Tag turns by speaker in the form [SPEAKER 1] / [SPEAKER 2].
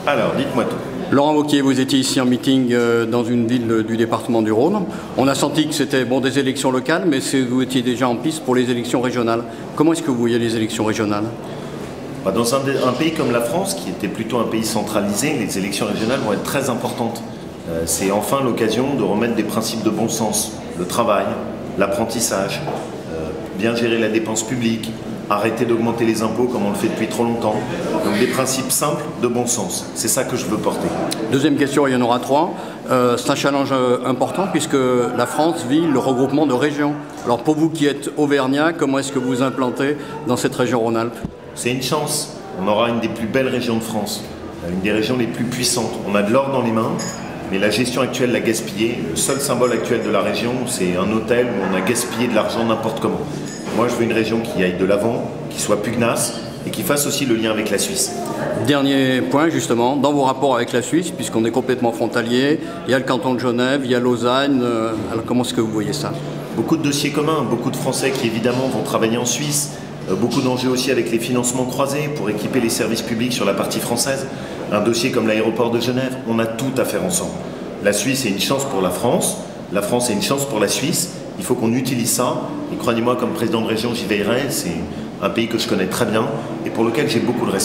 [SPEAKER 1] Alors, dites-moi tout.
[SPEAKER 2] Laurent Wauquiez, vous étiez ici en meeting dans une ville du département du Rhône. On a senti que c'était des élections locales, mais vous étiez déjà en piste pour les élections régionales. Comment est-ce que vous voyez les élections régionales?
[SPEAKER 1] Dans un pays comme la France, qui était plutôt un pays centralisé, les élections régionales vont être très importantes. C'est enfin l'occasion de remettre des principes de bon sens. Le travail, l'apprentissage, bien gérer la dépense publique, arrêter d'augmenter les impôts comme on le fait depuis trop longtemps. Donc des principes simples de bon sens. C'est ça que je veux porter.
[SPEAKER 2] Deuxième question, il y en aura trois. C'est un challenge important puisque la France vit le regroupement de régions. Alors pour vous qui êtes auvergnat, comment est-ce que vous vous implantez dans cette région Rhône-Alpes?
[SPEAKER 1] C'est une chance. On aura une des plus belles régions de France, une des régions les plus puissantes. On a de l'or dans les mains, mais la gestion actuelle l'a gaspillé. Le seul symbole actuel de la région, c'est un hôtel où on a gaspillé de l'argent n'importe comment. Moi, je veux une région qui aille de l'avant, qui soit pugnace et qui fasse aussi le lien avec la Suisse.
[SPEAKER 2] Dernier point, justement, dans vos rapports avec la Suisse, puisqu'on est complètement frontalier, il y a le canton de Genève, il y a Lausanne. Alors comment est-ce que vous voyez ça?
[SPEAKER 1] Beaucoup de dossiers communs, beaucoup de Français qui évidemment vont travailler en Suisse, beaucoup d'enjeux aussi avec les financements croisés pour équiper les services publics sur la partie française. Un dossier comme l'aéroport de Genève, on a tout à faire ensemble. La Suisse est une chance pour la France est une chance pour la Suisse. Il faut qu'on utilise ça. Et croyez-moi, comme président de région, j'y veillerai. C'est un pays que je connais très bien et pour lequel j'ai beaucoup de respect.